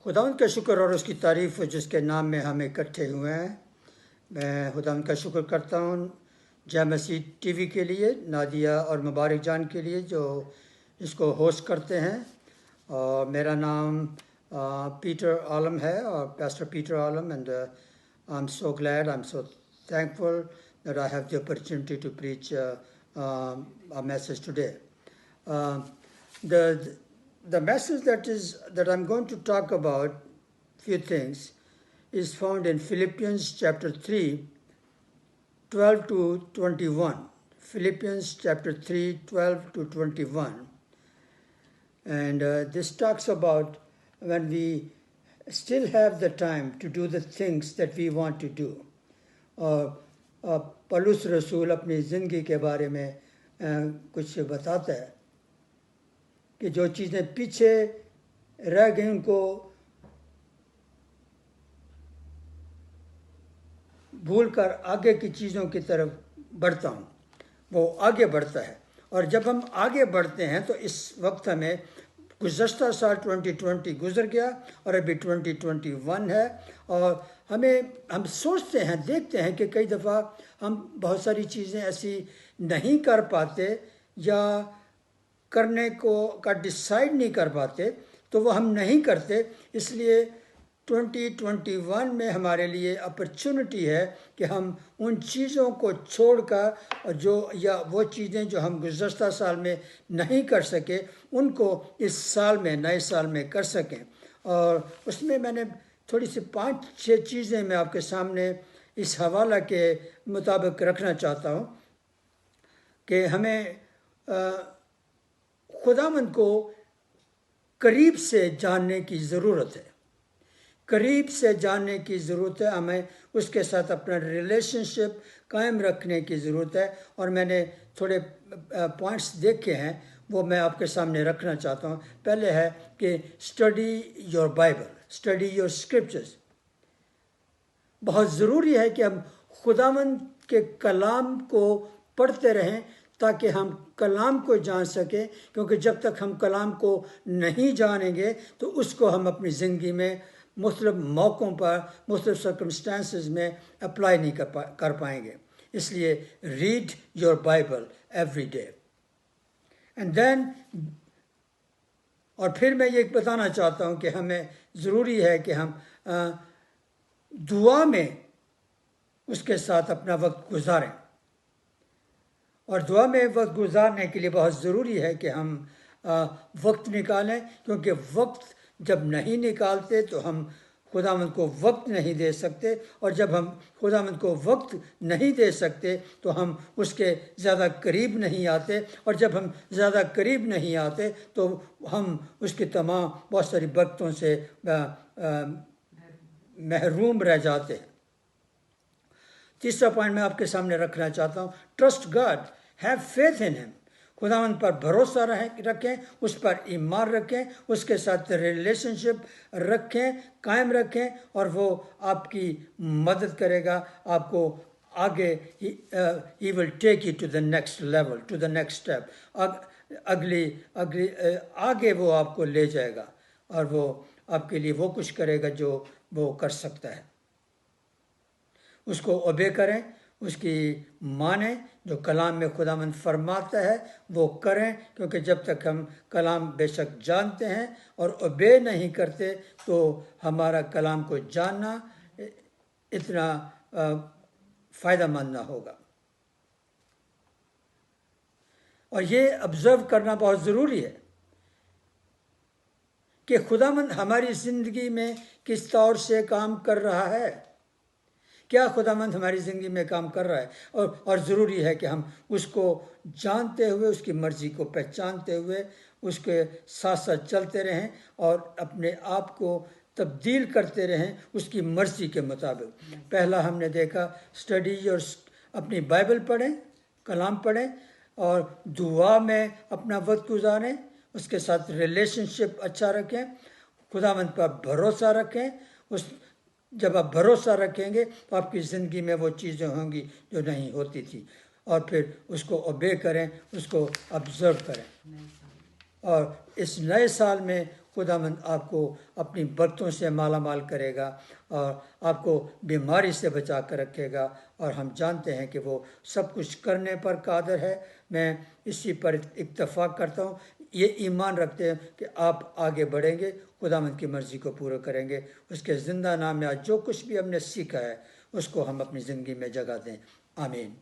خداوند کا شکر اور اس کی تعریف جس کے نام میں ہم اکٹھے ہوئے ہیں۔ میں خداوند کا شکر کرتا ہوں جامع مسیح ٹی وی کے لیے، نادیہ اور مبارک جان کے لیے جو اس کو ہوسٹ کرتے ہیں۔ اور میرا نام پیٹر عالم ہے، اور pastor Peter Alam, and I am so glad, I am so thankful that I have the opportunity to preach a message today. The message that I'm going to talk about, few things, is found in Philippians chapter 3, 12 to 21. Philippians chapter 3, 12 to 21. And this talks about when we still have the time to do the things that we want to do. اور police رسول اپنی زندگی کے بارے میں کچھ بتاتا ہے کہ جو چیزیں پیچھے رہ گئیں ان کو بھول کر آگے کی چیزوں کی طرف بڑھتا ہوں۔ وہ آگے بڑھتا ہے، اور جب ہم آگے بڑھتے ہیں تو اس وقت ہمیں گزشتہ سال 2020 گزر گیا اور ابھی 2021 ہے، اور ہم سوچتے ہیں، دیکھتے ہیں کہ کئی دفعہ ہم بہت ساری چیزیں ایسی نہیں کر پاتے یا کرنے کا ڈیسائیڈ نہیں کر پاتے، تو وہ ہم نہیں کرتے۔ اس لیے 2021 میں ہمارے لیے اپرچونٹی ہے کہ ہم ان چیزوں کو چھوڑ کر یا وہ چیزیں جو ہم گزشتہ سال میں نہیں کر سکے ان کو اس سال میں، نئے سال میں کر سکیں۔ اور اس میں نے تھوڑی سی 5-6 چیزیں میں آپ کے سامنے اس حوالہ کے مطابق رکھنا چاہتا ہوں کہ ہمیں خداوند کو قریب سے جاننے کی ضرورت ہے، قریب سے جاننے کی ضرورت ہے، ہمیں اس کے ساتھ اپنا ریلیشن شپ قائم رکھنے کی ضرورت ہے۔ اور میں نے تھوڑے پوائنٹس دیکھے ہیں، وہ میں آپ کے سامنے رکھنا چاہتا ہوں۔ پہلے ہے کہ study your Bible, study your scriptures. بہت ضروری ہے کہ ہم خداوند کے کلام کو پڑھتے رہیں تاکہ ہم کلام کو جان سکیں، کیونکہ جب تک ہم کلام کو نہیں جانیں گے تو اس کو ہم اپنی زندگی میں مختلف موقعوں پر، مختلف سرکمسٹانسز میں اپلائی نہیں کر پائیں گے۔ اس لیے read your Bible every day. And then, اور پھر میں یہ بتانا چاہتا ہوں کہ ہمیں ضروری ہے کہ ہم دعا میں اس کے ساتھ اپنا وقت گزاریں۔ اور دعا میں وقت گزارنے کے لیے بہت ضروری ہے کہ ہم وقت نکالیں، کیونکہ وقت جب نہیں نکالتے تو ہم خداوند کو وقت نہیں دے سکتے، اور جب ہم خداوند کو وقت نہیں دے سکتے تو ہم اس کے زیادہ قریب نہیں آتے، اور جب ہم زیادہ قریب نہیں آتے تو ہم اس کی تمام بہت ساری برکتوں سے محروم رہ جاتے ہیں۔ تیسرا پوائنٹ میں آپ کے سامنے رکھنا چاہتا ہوں، trust God, have faith in ہم۔ خداوند پر بھروسہ رکھیں، اس پر ایمان رکھیں، اس کے ساتھ ریلیشن شپ رکھیں، قائم رکھیں، اور وہ آپ کی مدد کرے گا، آپ کو آگے ہی will take you to the next level, to the next step, آگے وہ آپ کو لے جائے گا، اور وہ آپ کے لیے وہ کچھ کرے گا جو وہ کر سکتا ہے۔ اس کو اوبے کریں، اس کی مانیں، جو کلام میں خداوند فرماتا ہے وہ کریں، کیونکہ جب تک ہم کلام بے شک جانتے ہیں اور اوبے نہیں کرتے تو ہمارا کلام کو جاننا اتنا فائدہ مند نہ ہوگا۔ اور یہ آبزرو کرنا بہت ضروری ہے کہ خداوند ہماری زندگی میں کس طور سے کام کر رہا ہے، کیا خداوند ہماری زندگی میں کام کر رہا ہے، اور ضروری ہے کہ ہم اس کو جانتے ہوئے، اس کی مرضی کو پہچانتے ہوئے اس کے ساتھ ساتھ چلتے رہیں اور اپنے آپ کو تبدیل کرتے رہیں اس کی مرضی کے مطابق۔ پہلا ہم نے دیکھا اسٹڈی اور اپنی بائبل پڑھیں، کلام پڑھیں، اور دعا میں اپنا وقت گزاریں، اس کے ساتھ ریلیشن شپ اچھا رکھیں، خداوند پر بھروسہ رکھیں۔ جب آپ بھروسہ رکھیں گے تو آپ کی زندگی میں وہ چیزیں ہوں گی جو نہیں ہوتی تھی، اور پھر اس کو اوبے کریں، اس کو آبزرو کریں۔ اور اس نئے سال میں خداوند آپ کو اپنی برکتوں سے مالا مال کرے گا اور آپ کو بیماری سے بچا کر رکھے گا، اور ہم جانتے ہیں کہ وہ سب کچھ کرنے پر قادر ہے۔ میں اسی پر اتفاق کرتا ہوں، یہ ایمان رکھتے ہیں کہ آپ آگے بڑھیں گے، خداوند کی مرضی کو پورا کریں گے۔ اس کے زندہ نام میں آج جو کچھ بھی ہم نے سیکھا ہے اس کو ہم اپنی زندگی میں جگہ دیں۔ آمین۔